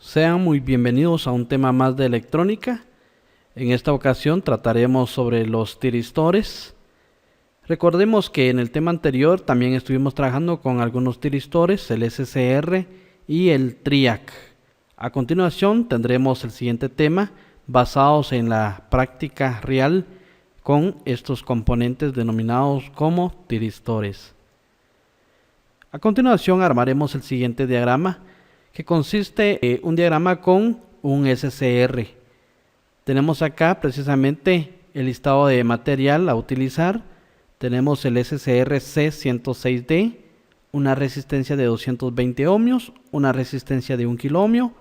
Sean muy bienvenidos a un tema más de electrónica. En esta ocasión trataremos sobre los tiristores. Recordemos que en el tema anterior también estuvimos trabajando con algunos tiristores, el SCR y el TRIAC. A continuación tendremos el siguiente tema basados en la práctica real con estos componentes denominados como tiristores. A continuación armaremos el siguiente diagrama, que consiste en un diagrama con un SCR. Tenemos acá precisamente el listado de material a utilizar. Tenemos el SCR C106D, una resistencia de 220 ohmios, una resistencia de 1 kiloohmio,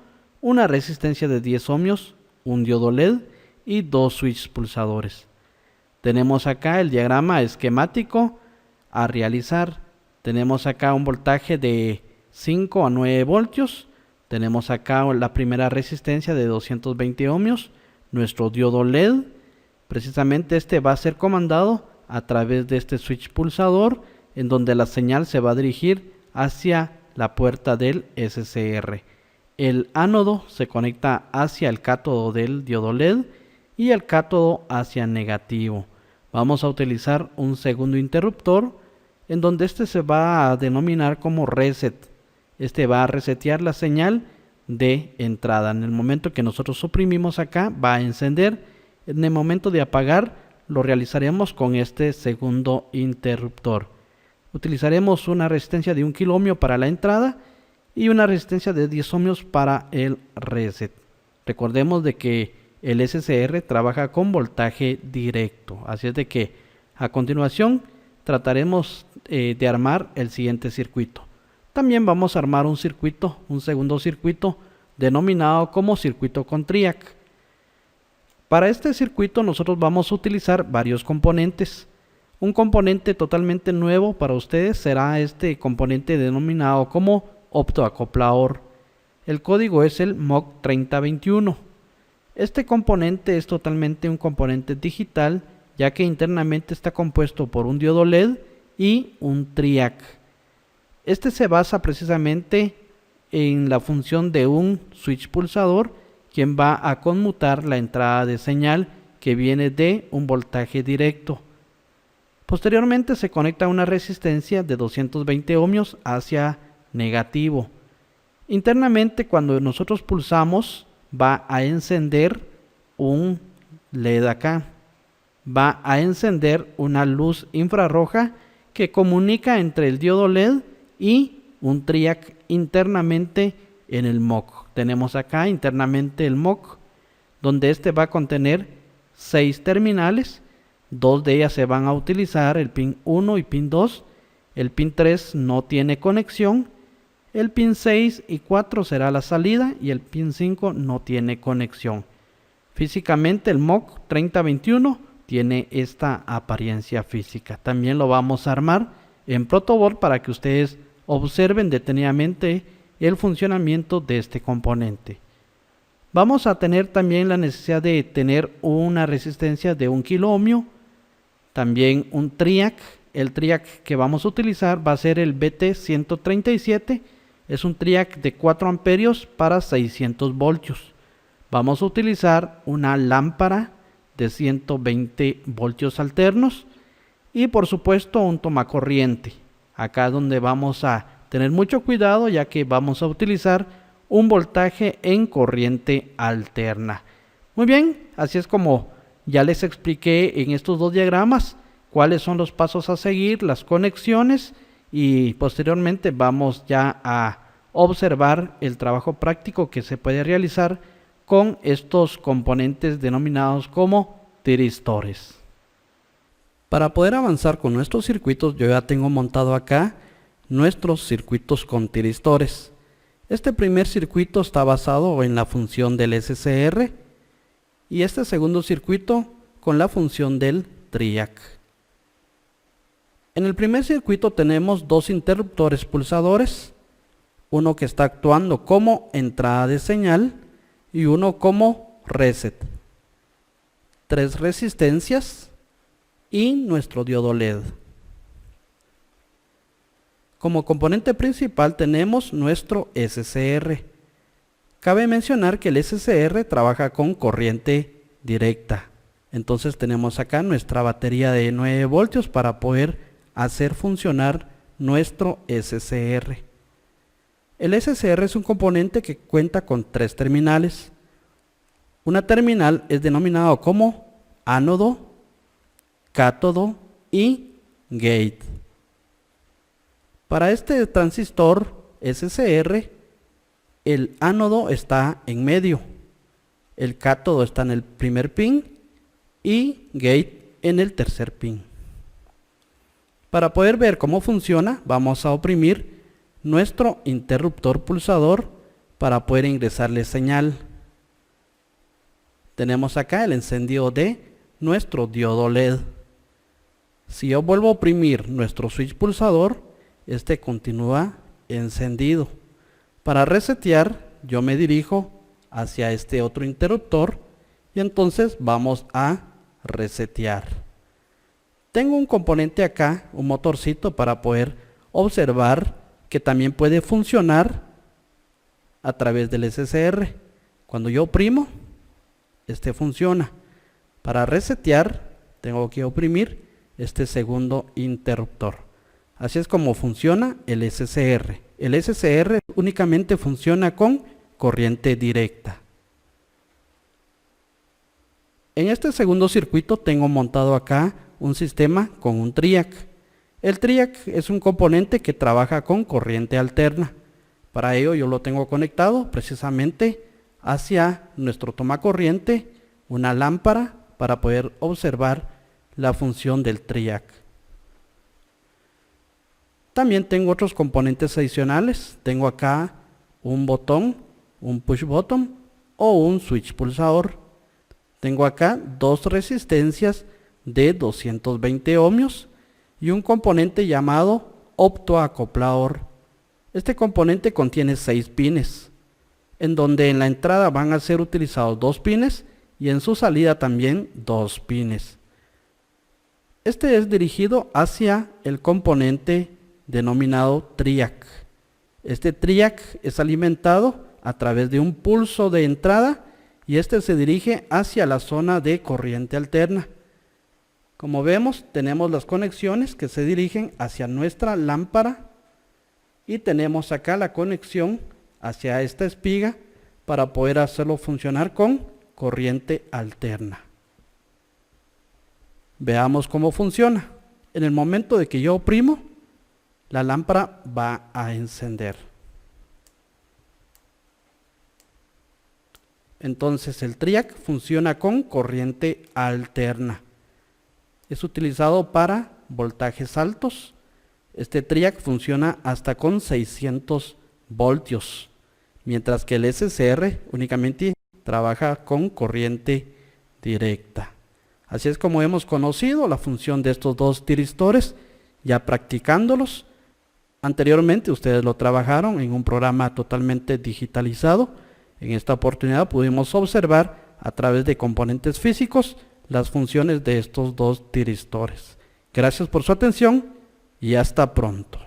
una resistencia de 10 ohmios, un diodo LED y dos switches pulsadores. Tenemos acá el diagrama esquemático a realizar. Tenemos acá un voltaje de 5 a 9 voltios. Tenemos acá la primera resistencia de 220 ohmios. Nuestro diodo LED. Precisamente este va a ser comandado a través de este switch pulsador, en donde la señal se va a dirigir hacia la puerta del SCR. El ánodo se conecta hacia el cátodo del diodo LED y el cátodo hacia negativo. Vamos a utilizar un segundo interruptor, en donde este se va a denominar como reset. Este va a resetear la señal de entrada. En el momento que nosotros suprimimos acá, va a encender. En el momento de apagar, lo realizaremos con este segundo interruptor. Utilizaremos una resistencia de 1 kiloohmio para la entrada y una resistencia de 10 ohmios para el reset. Recordemos de que el SCR trabaja con voltaje directo. Así es de que a continuación trataremos de armar el siguiente circuito. También vamos a armar un segundo circuito denominado como circuito con TRIAC. Para este circuito nosotros vamos a utilizar varios componentes. Un componente totalmente nuevo para ustedes será este componente denominado como optoacoplador. El código es el MOC3021. Este componente es totalmente un componente digital, ya que internamente está compuesto por un diodo LED y un TRIAC. Este se basa precisamente en la función de un switch pulsador, quien va a conmutar la entrada de señal que viene de un voltaje directo. Posteriormente se conecta una resistencia de 220 ohmios hacia negativo. Internamente, cuando nosotros pulsamos, va a encender un LED acá. Va a encender una luz infrarroja que comunica entre el diodo LED y un TRIAC internamente en el MOC. Tenemos acá internamente el MOC, donde este va a contener 6 terminales. 2 de ellas se van a utilizar, el pin 1 y pin 2. El pin 3 no tiene conexión. El pin 6 y 4 será la salida y el pin 5 no tiene conexión. Físicamente el MOC 3021 tiene esta apariencia física. También lo vamos a armar en protoboard para que ustedes observen detenidamente el funcionamiento de este componente. Vamos a tener también la necesidad de tener una resistencia de 1 kiloohmio, también un TRIAC. El TRIAC que vamos a utilizar va a ser el BT137. Es un TRIAC de 4 amperios para 600 voltios. Vamos a utilizar una lámpara de 120 voltios alternos y por supuesto un tomacorriente. Acá donde vamos a tener mucho cuidado, ya que vamos a utilizar un voltaje en corriente alterna. Muy bien, así es como ya les expliqué en estos dos diagramas cuáles son los pasos a seguir, las conexiones, y posteriormente vamos ya a observar el trabajo práctico que se puede realizar con estos componentes denominados como tiristores. Para poder avanzar con nuestros circuitos, yo ya tengo montado acá nuestros circuitos con tiristores. Este primer circuito está basado en la función del SCR y este segundo circuito con la función del TRIAC. En el primer circuito tenemos dos interruptores pulsadores, uno que está actuando como entrada de señal y uno como reset. 3 resistencias y nuestro diodo LED. Como componente principal tenemos nuestro SCR. Cabe mencionar que el SCR trabaja con corriente directa. Entonces tenemos acá nuestra batería de 9 voltios para poder hacer funcionar nuestro SCR. El SCR es un componente que cuenta con 3 terminales. Una terminal es denominado como ánodo, cátodo y gate. Para este transistor SCR, el ánodo está en medio, el cátodo está en el primer pin y gate en el tercer pin. Para poder ver cómo funciona, vamos a oprimir nuestro interruptor pulsador para poder ingresarle señal. Tenemos acá el encendido de nuestro diodo LED. Si yo vuelvo a oprimir nuestro switch pulsador, este continúa encendido. Para resetear, yo me dirijo hacia este otro interruptor y entonces vamos a resetear. Tengo un componente acá, un motorcito, para poder observar que también puede funcionar a través del SCR. Cuando yo oprimo, este funciona. Para resetear, tengo que oprimir este segundo interruptor. Así es como funciona el SCR. El SCR únicamente funciona con corriente directa. En este segundo circuito tengo montado acá un sistema con un TRIAC. El TRIAC es un componente que trabaja con corriente alterna. Para ello yo lo tengo conectado precisamente hacia nuestro tomacorriente, una lámpara, para poder observar la función del TRIAC. También tengo otros componentes adicionales. Tengo acá un botón, un push button o un switch pulsador. Tengo acá dos resistencias de 220 ohmios y un componente llamado optoacoplador. Este componente contiene 6 pines, en donde en la entrada van a ser utilizados 2 pines y en su salida también 2 pines. Este es dirigido hacia el componente denominado TRIAC. Este TRIAC es alimentado a través de un pulso de entrada y este se dirige hacia la zona de corriente alterna. Como vemos, tenemos las conexiones que se dirigen hacia nuestra lámpara y tenemos acá la conexión hacia esta espiga para poder hacerlo funcionar con corriente alterna. Veamos cómo funciona. En el momento de que yo oprimo, la lámpara va a encender. Entonces el TRIAC funciona con corriente alterna. Es utilizado para voltajes altos. Este TRIAC funciona hasta con 600 voltios, mientras que el SCR únicamente trabaja con corriente directa. Así es como hemos conocido la función de estos dos tiristores, ya practicándolos. Anteriormente ustedes lo trabajaron en un programa totalmente digitalizado. En esta oportunidad pudimos observar a través de componentes físicos las funciones de estos dos tiristores. Gracias por su atención y hasta pronto.